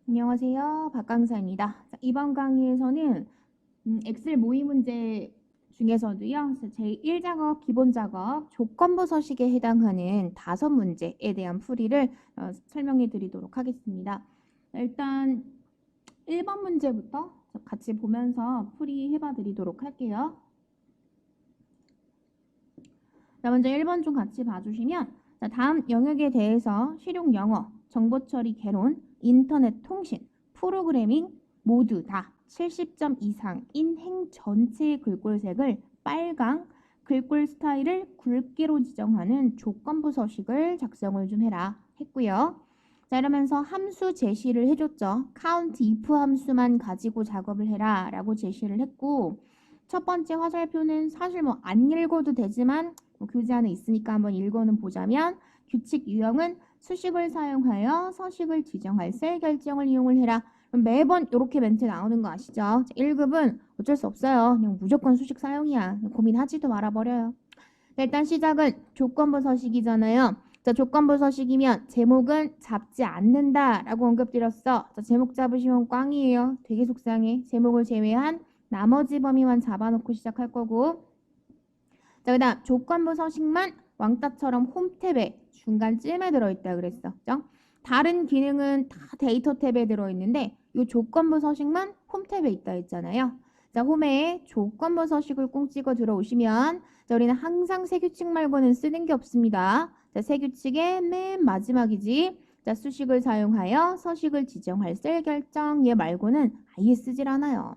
안녕하세요. 박강사입니다. 자, 이번 강의에서는 엑셀 모의 문제 중에서도요. 제1작업, 기본 작업, 조건부 서식에 해당하는 5문제에 대한 풀이를 설명해 드리도록 하겠습니다. 일단 1번 문제부터 같이 보면서 풀이해 봐 드리도록 할게요. 자, 먼저 1번 좀 같이 봐주시면 자, 다음 영역에 대해서 실용 영어, 정보 처리 개론, 인터넷 통신, 프로그래밍 모두 다 70점 이상인 행 전체의 글꼴색을 빨강, 글꼴 스타일을 굵게로 지정하는 조건부 서식을 작성을 좀 해라 했고요. 자, 이러면서 함수 제시를 해줬죠. count if 함수만 가지고 작업을 해라 라고 제시를 했고, 첫 번째 화살표는 사실 뭐 안 읽어도 되지만 교재 안에 있으니까 한번 읽어는 보자면, 규칙 유형은 수식을 사용하여 서식을 지정할 셀 결정을 이용을 해라. 그럼 매번 이렇게 멘트 나오는 거 아시죠? 1급은 어쩔 수 없어요. 그냥 무조건 수식 사용이야. 고민하지도 말아버려요. 일단 시작은 조건부 서식이잖아요. 자, 조건부 서식이면 제목은 잡지 않는다 라고 언급드렸어. 자, 제목 잡으시면 꽝이에요. 되게 속상해. 제목을 제외한 나머지 범위만 잡아놓고 시작할 거고, 자, 그 다음 조건부 서식만 왕따처럼 홈 탭에 중간쯤에 들어있다 그랬어. 그죠? 다른 기능은 다 데이터 탭에 들어있는데 이 조건부 서식만 홈 탭에 있다 했잖아요. 자, 홈에 조건부 서식을 꼭 찍어 들어오시면, 자, 우리는 항상 새 규칙 말고는 쓰는 게 없습니다. 자, 새 규칙의 맨 마지막이지. 자, 수식을 사용하여 서식을 지정할 셀 결정 얘 말고는 아예 쓰질 않아요.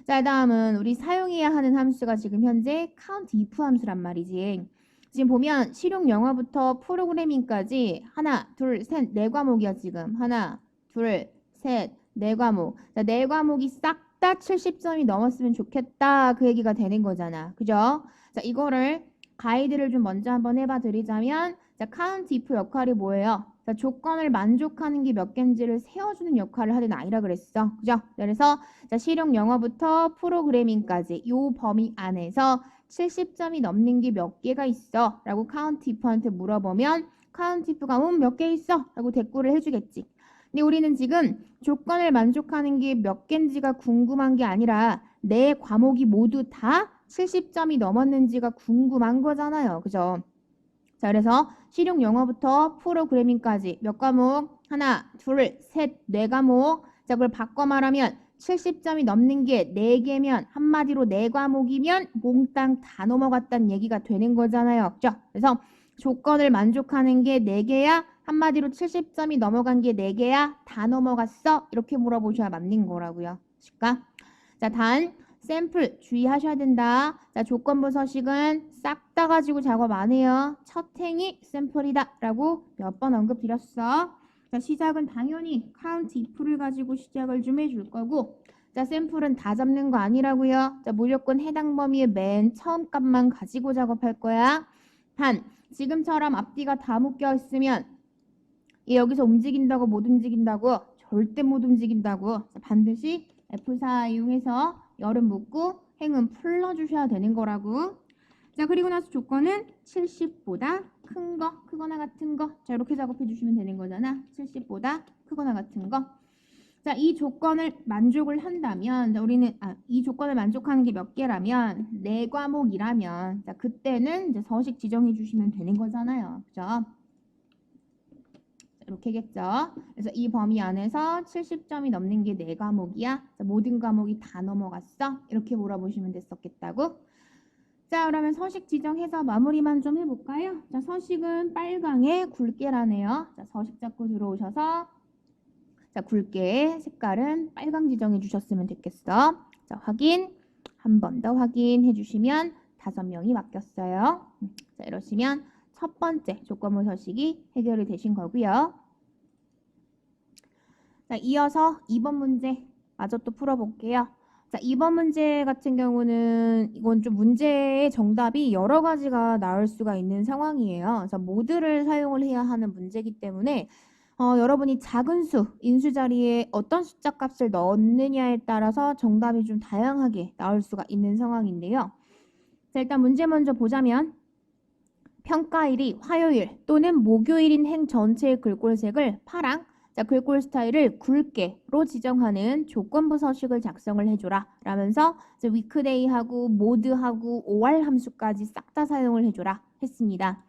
자, 다음은 우리 사용해야 하는 함수가 지금 현재 count if 함수란 말이지. 지금 보면 실용 영어부터 프로그래밍까지 하나, 둘, 셋, 네 과목이야 지금. 하나, 둘, 셋, 네 과목. 자, 네 과목이 싹 다 70점이 넘었으면 좋겠다. 그 얘기가 되는 거잖아. 그죠? 자, 이거를 가이드를 좀 먼저 한번 해봐 드리자면, 자, count if 역할이 뭐예요? 자, 조건을 만족하는 게 몇 개인지를 세워주는 역할을 하는 아이라 그랬어. 그죠? 그래서 자, 실용 영어부터 프로그래밍까지 요 범위 안에서 70점이 넘는 게 몇 개가 있어? 라고 count if한테 물어보면 count if가 몇 개 있어? 라고 대꾸를 해주겠지. 근데 우리는 지금 조건을 만족하는 게 몇 개인지가 궁금한 게 아니라 내 과목이 모두 다 70점이 넘었는지가 궁금한 거잖아요. 그죠? 자, 그래서 실용 영어부터 프로그래밍까지 몇 과목? 하나, 둘, 셋, 네 과목. 자, 그걸 바꿔 말하면 70점이 넘는 게 4개면, 한마디로 4과목이면 몽땅 다 넘어갔다는 얘기가 되는 거잖아요. 그죠? 그래서 조건을 만족하는 게 4개야, 한마디로 70점이 넘어간 게 4개야, 다 넘어갔어? 이렇게 물어보셔야 맞는 거라고요. 그러니까 자, 단 샘플 주의하셔야 된다. 자, 조건부 서식은 싹 다 가지고 작업 안 해요. 첫 행이 샘플이다 라고 몇 번 언급드렸어. 자, 시작은 당연히 count if를 가지고 시작을 좀 해줄 거고, 자, 샘플은 다 잡는 거 아니라고요. 자, 무조건 해당 범위의 맨 처음 값만 가지고 작업할 거야. 단 지금처럼 앞뒤가 다 묶여 있으면 얘 여기서 움직인다고 못 움직인다고? 절대 못 움직인다고. 자, 반드시 F4 이용해서 열은 묶고 행은 풀러주셔야 되는 거라고. 자, 그리고 나서 조건은 70보다 큰 거, 크거나 같은 거. 자, 이렇게 작업해 주시면 되는 거잖아. 70보다 크거나 같은 거. 자, 이 조건을 만족을 한다면, 자, 우리는 이 조건을 만족하는 게 몇 개라면 4과목이라면, 자, 그때는 이제 서식 지정해 주시면 되는 거잖아요. 그죠? 이렇게겠죠. 그래서 이 범위 안에서 70점이 넘는 게 4과목이야. 자, 모든 과목이 다 넘어갔어. 이렇게 물어보시면 됐었겠다고. 자, 그러면 서식 지정해서 마무리만 좀 해볼까요? 자, 서식은 빨강에 굵게라네요. 자, 서식 잡고 들어오셔서 자, 굵게 색깔은 빨강 지정해 주셨으면 됐겠어. 자, 확인. 한 번 더 확인해 주시면 5명이 바뀌었어요. 자, 이러시면 첫 번째 조건부 서식이 해결이 되신 거고요. 자, 이어서 2번 문제 마저 또 풀어볼게요. 자, 2번 문제 같은 경우는 이건 좀 문제의 정답이 여러 가지가 나올 수가 있는 상황이에요. 그래서 모드를 사용을 해야 하는 문제이기 때문에 여러분이 작은 수, 인수 자리에 어떤 숫자 값을 넣느냐에 따라서 정답이 좀 다양하게 나올 수가 있는 상황인데요. 자, 일단 문제 먼저 보자면 평가일이 화요일 또는 목요일인 행 전체의 글꼴색을 파랑, 자, 글꼴 스타일을 굵게로 지정하는 조건부 서식을 작성을 해줘라 라면서 위크데이하고 모드하고 OR 함수까지 싹 다 사용을 해줘라 했습니다.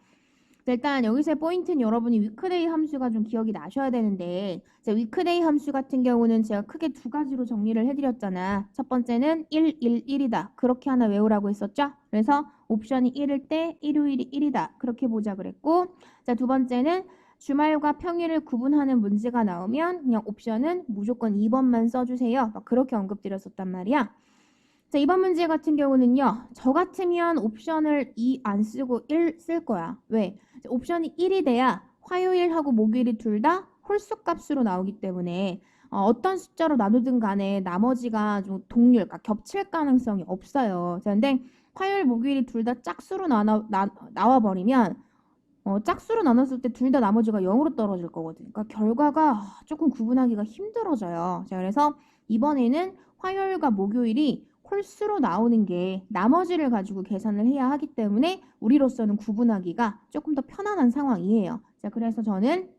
자, 일단 여기서의 포인트는 여러분이 위크데이 함수가 좀 기억이 나셔야 되는데 위크데이 함수 같은 경우는 제가 크게 두 가지로 정리를 해드렸잖아. 첫 번째는 1, 1, 1이다. 그렇게 하나 외우라고 했었죠? 그래서 옵션이 1일 때 일요일이 1이다. 그렇게 보자 그랬고 자, 두 번째는 주말과 평일을 구분하는 문제가 나오면 그냥 옵션은 무조건 2번만 써주세요. 막 그렇게 언급드렸었단 말이야. 자, 이번 문제 같은 경우는요. 저 같으면 옵션을 2 안 쓰고 1 쓸 거야. 왜? 옵션이 1이 돼야 화요일하고 목요일이 둘 다 홀수 값으로 나오기 때문에 어떤 숫자로 나누든 간에 나머지가 좀 동률, 그러니까 겹칠 가능성이 없어요. 자, 근데 화요일, 목요일이 둘 다 짝수로 나와버리면 짝수로 나눴을 때 둘 다 나머지가 0으로 떨어질 거거든. 그러니까 결과가 조금 구분하기가 힘들어져요. 자, 그래서 이번에는 화요일과 목요일이 홀수로 나오는 게 나머지를 가지고 계산을 해야 하기 때문에 우리로서는 구분하기가 조금 더 편안한 상황이에요. 자, 그래서 저는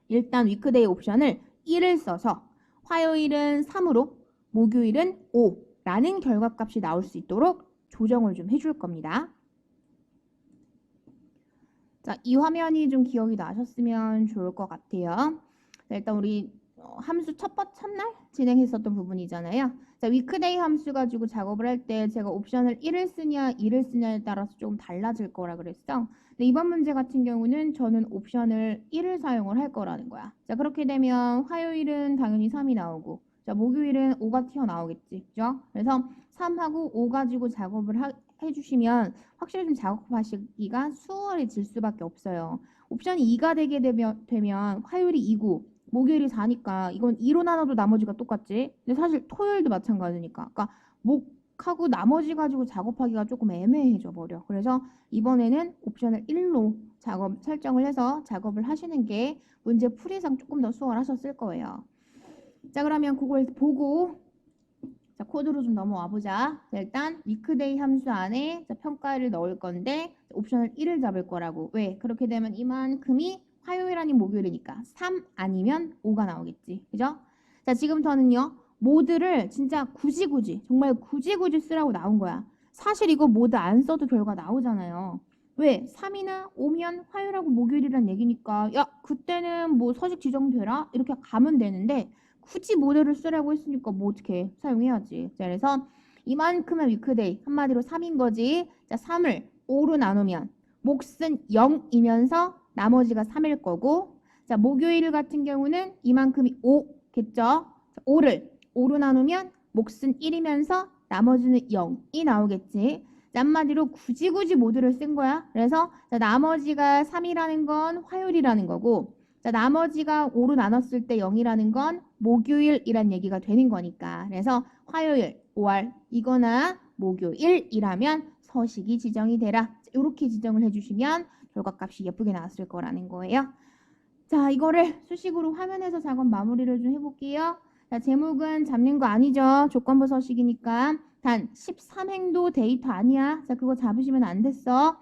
일단 위크데이 옵션을 1을 써서 화요일은 3으로 목요일은 5라는 결과값이 나올 수 있도록 조정을 좀 해줄 겁니다. 자, 이 화면이 좀 기억이 나셨으면 좋을 것 같아요. 자, 일단 우리 함수 첫날 진행했었던 부분이잖아요. 자, 위크데이 함수 가지고 작업을 할 때 제가 옵션을 1을 쓰냐 2를 쓰냐에 따라서 조금 달라질 거라 그랬어. 근데 이번 문제 같은 경우는 저는 옵션을 1을 사용을 할 거라는 거야. 자, 그렇게 되면 화요일은 당연히 3이 나오고 자, 목요일은 5가 튀어나오겠지. 그죠? 그래서 3하고 5 가지고 작업을 해주시면 확실히 좀 작업하시기가 수월해질 수밖에 없어요. 옵션이 2가 되게 되면 화요일이 2고 목요일이 4니까 이건 2로 나눠도 나머지가 똑같지. 근데 사실 토요일도 마찬가지니까. 그러니까 목하고 나머지 가지고 작업하기가 조금 애매해져 버려. 그래서 이번에는 옵션을 1로 설정을 해서 작업을 하시는 게 문제 풀이상 조금 더 수월하셨을 거예요. 자, 그러면 그걸 보고 자, 코드로 좀 넘어와 보자. 자, 일단 위크데이 함수 안에 자, 평가를 넣을 건데 옵션을 1을 잡을 거라고. 왜? 그렇게 되면 이만큼이 화요일 아닌 목요일이니까 3 아니면 5가 나오겠지. 그죠? 자, 지금부터는요. 모드를 진짜 굳이 정말 굳이 쓰라고 나온 거야. 사실 이거 모드 안 써도 결과 나오잖아요. 왜? 3이나 5면 화요일하고 목요일이란 얘기니까 야, 그때는 뭐 서식 지정되라? 이렇게 가면 되는데 굳이 모델을 쓰라고 했으니까 뭐 어떻게 사용해야지. 자, 그래서 이만큼의 위크데이 한마디로 3인 거지. 자, 3을 5로 나누면 몫은 0이면서 나머지가 3일 거고 자, 목요일 같은 경우는 이만큼이 5겠죠. 자, 5를 5로 나누면 몫은 1이면서 나머지는 0이 나오겠지. 자, 한마디로 굳이 모드를 쓴 거야. 그래서 자, 나머지가 3이라는 건 화요일이라는 거고 자, 나머지가 5로 나눴을 때 0이라는 건 목요일이란 얘기가 되는 거니까. 그래서 화요일, 5월 이거나 목요일이라면 서식이 지정이 되라. 이렇게 지정을 해주시면 결과값이 예쁘게 나왔을 거라는 거예요. 자, 이거를 수식으로 화면에서 작업 마무리를 좀 해볼게요. 자, 제목은 잡는 거 아니죠. 조건부 서식이니까. 단 13행도 데이터 아니야. 자, 그거 잡으시면 안 됐어.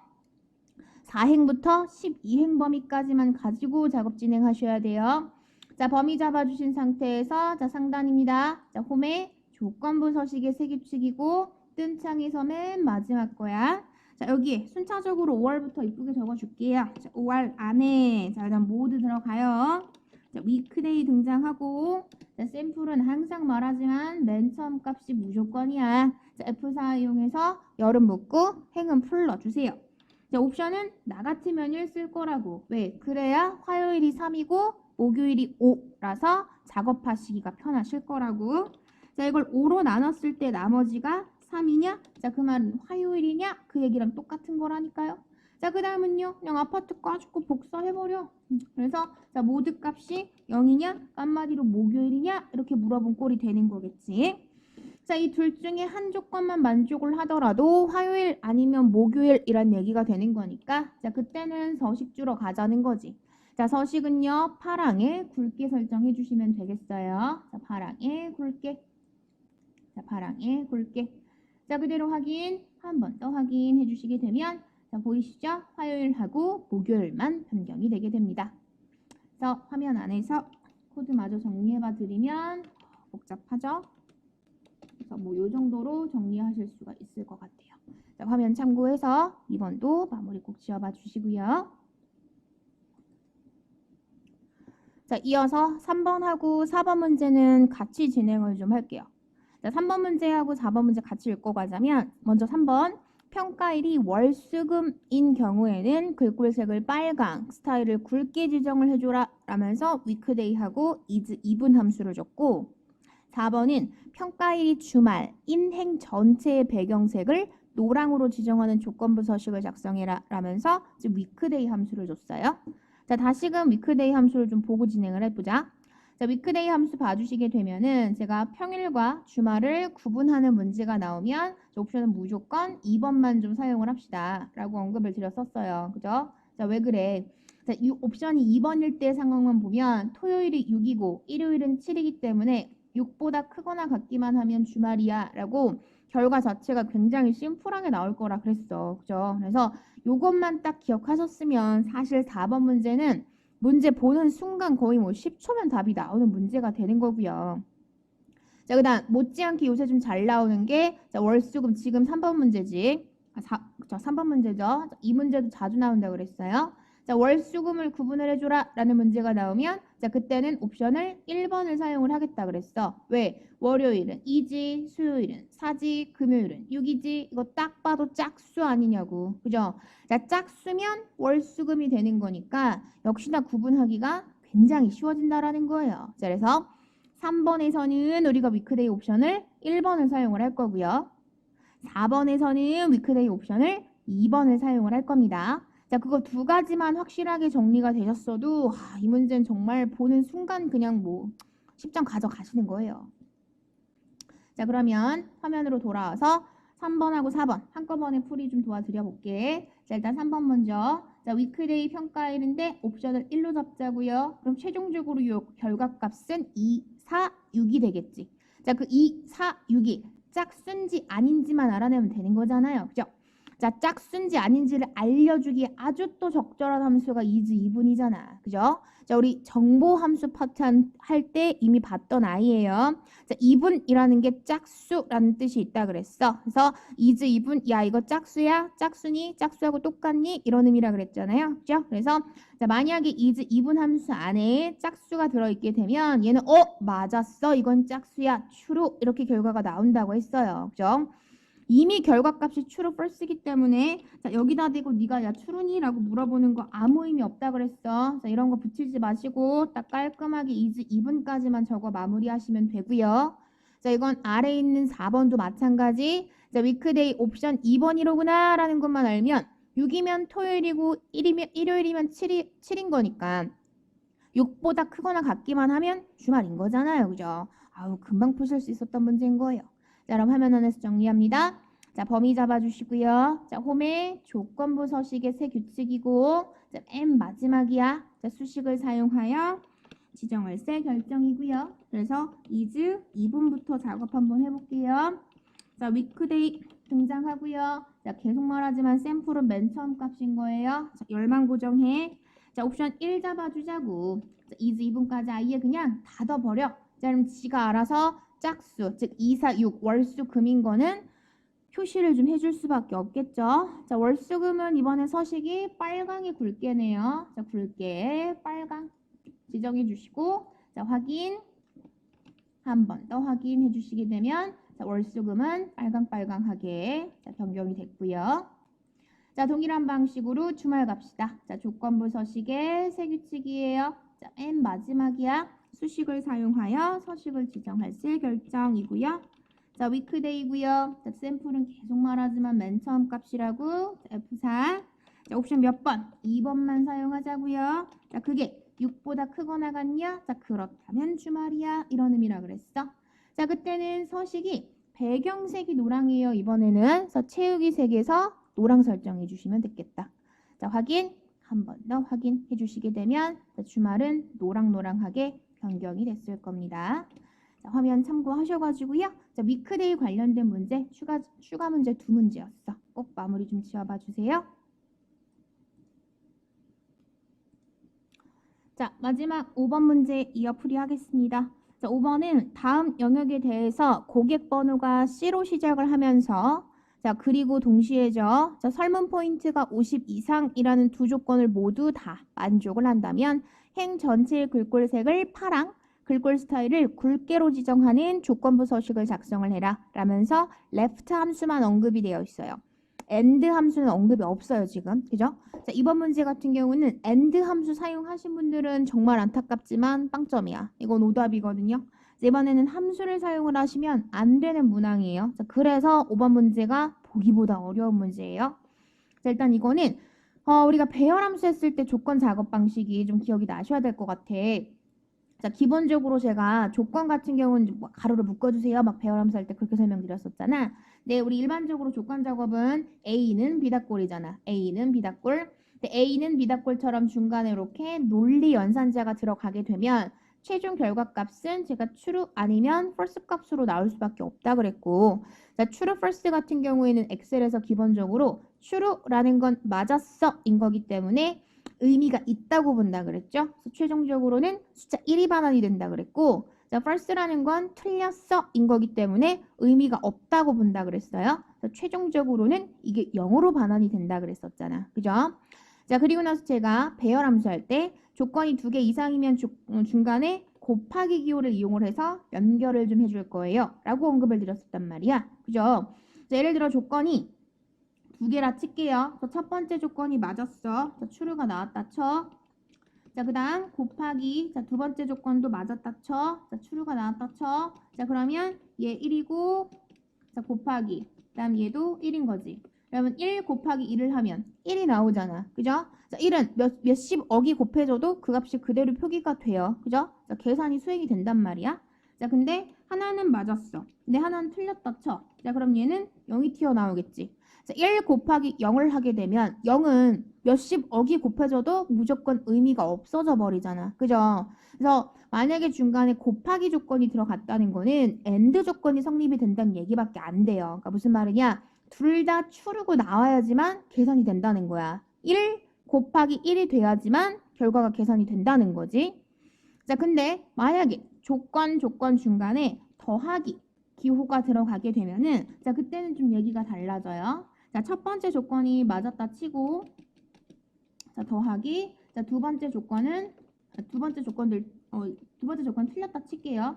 4행부터 12행 범위까지만 가지고 작업 진행하셔야 돼요. 자, 범위 잡아주신 상태에서 자, 상단입니다. 자, 홈에 조건부 서식의 세규칙이고 뜬 창에서 맨 마지막 거야. 자, 여기 순차적으로 5월부터 이쁘게 적어줄게요. 자, 5월 안에 자, 그다음 모드 들어가요. 자, 위크데이 등장하고 자, 샘플은 항상 말하지만 맨 처음 값이 무조건이야. 자, F4 이용해서 열은 묶고 행은 풀러주세요. 자, 옵션은 나 같으면 1 쓸 거라고. 왜? 그래야 화요일이 3이고 목요일이 5라서 작업하시기가 편하실 거라고. 자, 이걸 5로 나눴을 때 나머지가 3이냐? 자, 그 말은 화요일이냐? 그 얘기랑 똑같은 거라니까요. 자, 그 다음은요. 그냥 아파트 까짓고 복사해버려. 그래서 자, 모드 값이 0이냐? 한마디로 목요일이냐? 이렇게 물어본 꼴이 되는 거겠지. 자, 이 둘 중에 한 조건만 만족을 하더라도 화요일 아니면 목요일이란 얘기가 되는 거니까 자, 그때는 서식 주러 가자는 거지. 자, 서식은요. 파랑에 굵게 설정해 주시면 되겠어요. 자, 파랑에 굵게. 자, 파랑에 굵게. 자, 그대로 확인. 한 번 더 확인해 주시게 되면 자, 보이시죠? 화요일하고 목요일만 변경이 되게 됩니다. 그래서 화면 안에서 코드마저 정리해봐 드리면 복잡하죠? 그래서 뭐 요 정도로 정리하실 수가 있을 것 같아요. 자, 화면 참고해서 2번도 마무리 꼭 지어봐 주시고요. 자, 이어서 3번하고 4번 문제는 같이 진행을 좀 할게요. 자, 3번 문제하고 4번 문제 같이 읽고 가자면 먼저 3번 평가일이 월수금인 경우에는 글꼴색을 빨강, 스타일을 굵게 지정을 해줘라 라면서 위크데이하고 is even 함수를 줬고 4번은 평가일이 주말인 행 전체의 배경색을 노랑으로 지정하는 조건부 서식을 작성해라 라면서 위크데이 함수를 줬어요. 자, 다시금 위크데이 함수를 좀 보고 진행을 해보자. 자, 위크데이 함수 봐주시게 되면은 제가 평일과 주말을 구분하는 문제가 나오면 옵션은 무조건 2번만 좀 사용을 합시다 라고 언급을 드렸었어요. 그죠? 자, 왜 그래? 자, 이 옵션이 2번일 때 상황만 보면 토요일이 6이고 일요일은 7이기 때문에 6보다 크거나 같기만 하면 주말이야 라고 결과 자체가 굉장히 심플하게 나올 거라 그랬어. 그죠? 그래서 요것만 딱 기억하셨으면 사실 4번 문제는 문제 보는 순간 거의 뭐 10초면 답이 나오는 문제가 되는 거고요. 자, 그다음 못지않게 요새 좀 잘 나오는 게 자, 월수금 지금 3번 문제지. 3번 문제죠. 이 문제도 자주 나온다고 그랬어요. 자, 월수금을 구분을 해줘라 라는 문제가 나오면 자, 그때는 옵션을 1번을 사용을 하겠다 그랬어. 왜? 월요일은 2지, 수요일은 4지, 금요일은 6이지. 이거 딱 봐도 짝수 아니냐고. 그죠? 자, 짝수면 월수금이 되는 거니까 역시나 구분하기가 굉장히 쉬워진다라는 거예요. 자, 그래서 3번에서는 우리가 위크데이 옵션을 1번을 사용을 할 거고요. 4번에서는 위크데이 옵션을 2번을 사용을 할 겁니다. 자, 그거 두 가지만 확실하게 정리가 되셨어도 이 문제는 정말 보는 순간 그냥 뭐 10점 가져가시는 거예요. 자, 그러면 화면으로 돌아와서 3번하고 4번 한꺼번에 풀이 좀 도와드려 볼게. 자, 일단 3번 먼저. 자, 위크데이 평가일인데 옵션을 1로 잡자고요. 그럼 최종적으로 요 결과값은 2, 4, 6이 되겠지. 자, 그 2, 4, 6이 짝수인지 아닌지만 알아내면 되는 거잖아요. 그죠? 자, 짝수인지 아닌지를 알려주기에 아주 또 적절한 함수가 is, even이잖아. 그죠? 자, 우리 정보 함수 파트 할 때 이미 봤던 아이예요. 자, even이라는 게 짝수라는 뜻이 있다 그랬어. 그래서 is, even, 야 이거 짝수야? 짝수니? 짝수하고 똑같니? 이런 의미라 그랬잖아요. 그죠? 그래서 자, 만약에 is, even 함수 안에 짝수가 들어있게 되면 얘는 맞았어. 이건 짝수야. true. 이렇게 결과가 나온다고 했어요. 그죠? 이미 결과값이 true, false이기 때문에 자, 여기다 대고 네가 야 true니? 라고 물어보는 거 아무 의미 없다 그랬어. 자, 이런 거 붙이지 마시고 딱 깔끔하게 is, even까지만 적어 마무리하시면 되고요. 자, 이건 아래에 있는 4번도 마찬가지. 자, 위크데이 옵션 2번이로구나 라는 것만 알면 6이면 토요일이고 일요일이면 7인 거니까 6보다 크거나 같기만 하면 주말인 거잖아요. 그죠? 아우, 금방 푸실 수 있었던 문제인 거예요. 자, 그럼 화면 안에서 정리합니다. 자, 범위 잡아주시고요. 자, 홈에 조건부 서식의 세 규칙이고 자, 맨 마지막이야. 자, 수식을 사용하여 지정할 세 결정이고요. 그래서 is, even부터 작업 한번 해볼게요. 자, 위크데이 등장하고요. 자, 계속 말하지만 샘플은 맨 처음 값인 거예요. 자, 열만 고정해. 자, 옵션 1 잡아주자고. 자, is, even까지 아예 그냥 닫아버려. 자, 그럼 지가 알아서 짝수, 즉 2, 4, 6 월수금인 거는 표시를 좀 해줄 수밖에 없겠죠. 자, 월수금은 이번에 서식이 빨강이 굵게네요. 자, 굵게 빨강 지정해 주시고 자, 확인 한 번 더 확인해 주시게 되면 자, 월수금은 빨강빨강하게 자, 변경이 됐고요. 자, 동일한 방식으로 주말 갑시다. 자, 조건부 서식의 세 규칙이에요. 자, 맨 마지막이야. 수식을 사용하여 서식을 지정할 세 결정이고요. 자, 위크데이고요. 자, 샘플은 계속 말하지만 맨 처음 값이라고. 자, F4. 자, 옵션 몇 번? 2번만 사용하자고요. 자, 그게 6보다 크거나 같냐? 자, 그렇다면 주말이야. 이런 의미라 그랬어. 자, 그때는 서식이 배경색이 노랑이에요. 이번에는. 그래서 채우기 색에서 노랑 설정해 주시면 되겠다. 자, 확인. 한 번 더 확인해 주시게 되면 자, 주말은 노랑노랑하게 변경이 됐을 겁니다. 자, 화면 참고하셔가지고요. 자, 위크데이 관련된 문제, 추가 문제 2문제였어. 꼭 마무리 좀 지어봐 주세요. 자, 마지막 5번 문제 이어풀이 하겠습니다. 자, 5번은 다음 영역에 대해서 고객 번호가 C로 시작을 하면서 자, 그리고 동시에죠. 자, 설문 포인트가 50 이상이라는 두 조건을 모두 다 만족을 한다면 행 전체의 글꼴색을 파랑, 글꼴 스타일을 굵게로 지정하는 조건부 서식을 작성을 해라 라면서 left 함수만 언급이 되어 있어요. and 함수는 언급이 없어요, 지금. 그죠? 자, 이번 문제 같은 경우는 and 함수 사용하신 분들은 정말 안타깝지만 빵점이야. 이건 오답이거든요. 이번에는 함수를 사용을 하시면 안 되는 문항이에요. 자, 그래서 5번 문제가 보기보다 어려운 문제예요. 자, 일단 이거는 우리가 배열함수 했을 때 조건 작업 방식이 좀 기억이 나셔야 될 것 같아. 자, 기본적으로 제가 조건 같은 경우는 뭐 가로를 묶어주세요. 막 배열함수 할 때 그렇게 설명드렸었잖아. 네, 우리 일반적으로 조건 작업은 A는 비닫골이잖아. A는 비닫골. A는 비닫골처럼 중간에 이렇게 논리 연산자가 들어가게 되면 최종 결과값은 제가 true 아니면 false 값으로 나올 수밖에 없다 그랬고, 자, true false 같은 경우에는 엑셀에서 기본적으로 true라는 건 맞았어 인 거기 때문에 의미가 있다고 본다 그랬죠. 그래서 최종적으로는 숫자 1이 반환이 된다 그랬고, 자, false라는 건 틀렸어 인 거기 때문에 의미가 없다고 본다 그랬어요. 그래서 최종적으로는 이게 0으로 반환이 된다 그랬었잖아. 그죠? 자, 그리고 나서 제가 배열함수 할 때 조건이 2개 이상이면 중간에 곱하기 기호를 이용을 해서 연결을 좀 해줄 거예요. 라고 언급을 드렸었단 말이야. 그죠? 자, 예를 들어 조건이 2개라 칠게요. 첫 번째 조건이 맞았어. 자, true가 나왔다 쳐. 자, 그 다음 곱하기. 자, 두 번째 조건도 맞았다 쳐. 자, true가 나왔다 쳐. 자, 그러면 얘 1이고, 자, 곱하기. 그 다음 얘도 1인 거지. 그러면 1 곱하기 1을 하면 1이 나오잖아. 그죠? 자, 1은 몇십억이 곱해져도 그 값이 그대로 표기가 돼요. 그죠? 자, 계산이 수행이 된단 말이야. 자, 근데 하나는 맞았어. 근데 하나는 틀렸다 쳐. 자, 그럼 얘는 0이 튀어나오겠지. 자, 1 곱하기 0을 하게 되면 0은 몇십억이 곱해져도 무조건 의미가 없어져 버리잖아. 그죠? 그래서 만약에 중간에 곱하기 조건이 들어갔다는 거는 AND 조건이 성립이 된다는 얘기밖에 안 돼요. 그러니까 무슨 말이냐? 둘 다 true고 나와야지만 계산이 된다는 거야. 1 곱하기 1이 돼야지만 결과가 계산이 된다는 거지. 자, 근데 만약에 조건 중간에 더하기 기호가 들어가게 되면은 자, 그때는 좀 얘기가 달라져요. 자, 첫 번째 조건이 맞았다 치고 자, 더하기. 자, 두 번째 조건은 두 번째 조건 틀렸다 칠게요.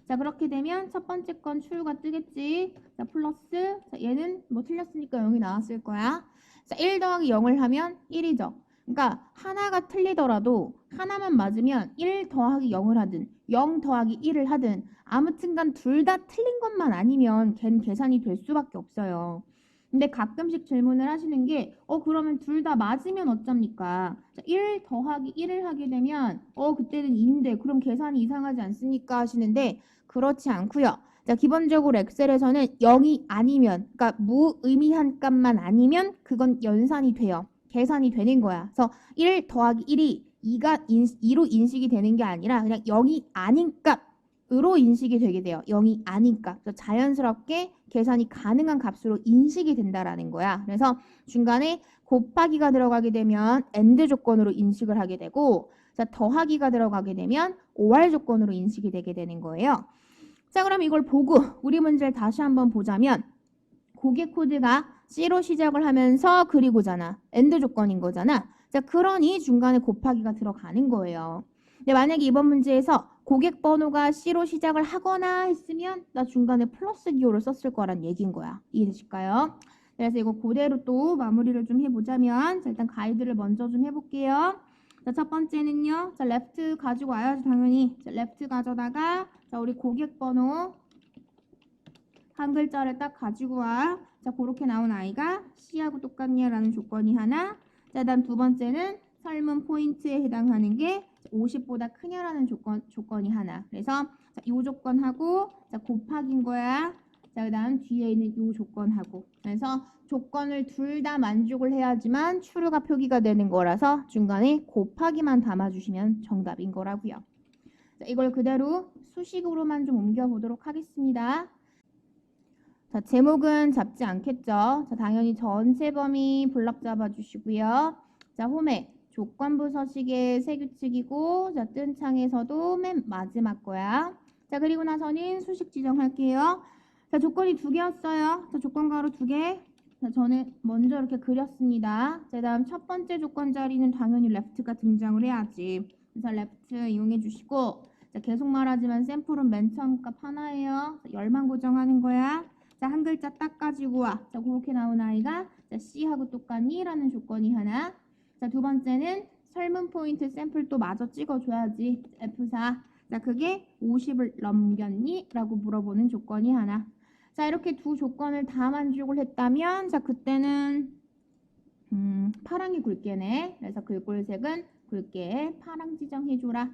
자, 그렇게 되면 첫 번째 건 true가 뜨겠지. 자, 플러스. 자, 얘는 뭐 틀렸으니까 0이 나왔을 거야. 자, 1 더하기 0을 하면 1이죠. 그러니까 하나가 틀리더라도 하나만 맞으면 1 더하기 0을 하든 0 더하기 1을 하든 아무튼간 둘 다 틀린 것만 아니면 걘 계산이 될 수밖에 없어요. 근데 가끔씩 질문을 하시는 게 그러면 둘 다 맞으면 어쩝니까? 자, 1 더하기 1을 하게 되면 그때는 2인데 그럼 계산이 이상하지 않습니까? 하시는데 그렇지 않고요. 자, 기본적으로 엑셀에서는 0이 아니면 그러니까 무의미한 값만 아니면 그건 연산이 돼요. 계산이 되는 거야. 그래서 1 더하기 1이 2로 인식이 되는 게 아니라 그냥 0이 아닌 값으로 인식이 되게 돼요. 0이 아닌 값. 그래서 자연스럽게 계산이 가능한 값으로 인식이 된다라는 거야. 그래서 중간에 곱하기가 들어가게 되면 AND 조건으로 인식을 하게 되고 자, 더하기가 들어가게 되면 OR 조건으로 인식이 되게 되는 거예요. 자, 그럼 이걸 보고 우리 문제를 다시 한번 보자면 고객 코드가 C로 시작을 하면서 그리고잖아. AND 조건인 거잖아. 자, 그러니 중간에 곱하기가 들어가는 거예요. 근데 만약에 이번 문제에서 고객 번호가 C로 시작을 하거나 했으면 나 중간에 플러스 기호를 썼을 거란 얘기인 거야. 이해되실까요? 그래서 이거 그대로 또 마무리를 좀 해보자면 자, 일단 가이드를 먼저 좀 해볼게요. 자, 첫 번째는요. 자, left 가지고 와야지 당연히. 자, left 가져다가 자, 우리 고객 번호 한 글자를 딱 가지고 와. 자, 그렇게 나온 아이가 C하고 똑같냐라는 조건이 하나. 자, 다음 두 번째는 설문 포인트에 해당하는 게 50보다 크냐라는 조건이 하나. 그래서 자, 이 조건하고 자, 곱하기인 거야. 자, 그 다음 뒤에 있는 이 조건하고. 그래서 조건을 둘 다 만족을 해야지만 true가 표기가 되는 거라서 중간에 곱하기만 담아주시면 정답인 거라고요. 자, 이걸 그대로 수식으로만 좀 옮겨보도록 하겠습니다. 자, 제목은 잡지 않겠죠. 자, 당연히 전체 범위 블럭 잡아주시고요. 자, 홈에 조건부 서식의 세 규칙이고 자, 뜬 창에서도 맨 마지막 거야. 자, 그리고 나서는 수식 지정할게요. 자, 조건이 두 개였어요. 자, 조건 가로 두 개. 자, 저는 먼저 이렇게 그렸습니다. 자, 다음 첫 번째 조건 자리는 당연히 left가 등장을 해야지. 그래서 left 이용해 주시고 자, 계속 말하지만 샘플은 맨 처음 값 하나예요. 자, 열만 고정하는 거야. 자, 한 글자 딱 가지고 와. 자, 그렇게 나온 아이가 자, C하고 똑같니? 라는 조건이 하나. 자, 두 번째는 설문 포인트 샘플 또 마저 찍어줘야지. F4. 자, 그게 50을 넘겼니? 라고 물어보는 조건이 하나. 자, 이렇게 두 조건을 다 만족을 했다면 자, 그때는 파랑이 굵게네. 그래서 글꼴색은 굵게 파랑 지정해줘라.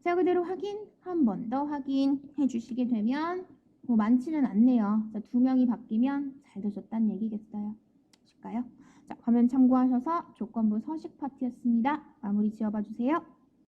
자, 그대로 확인 한 번 더 확인해 주시게 되면 뭐 많지는 않네요. 자, 두 명이 바뀌면 잘 되셨다는 얘기겠어요. 볼까요? 자, 화면 참고하셔서 조건부 서식 파트였습니다. 마무리 지어봐 주세요.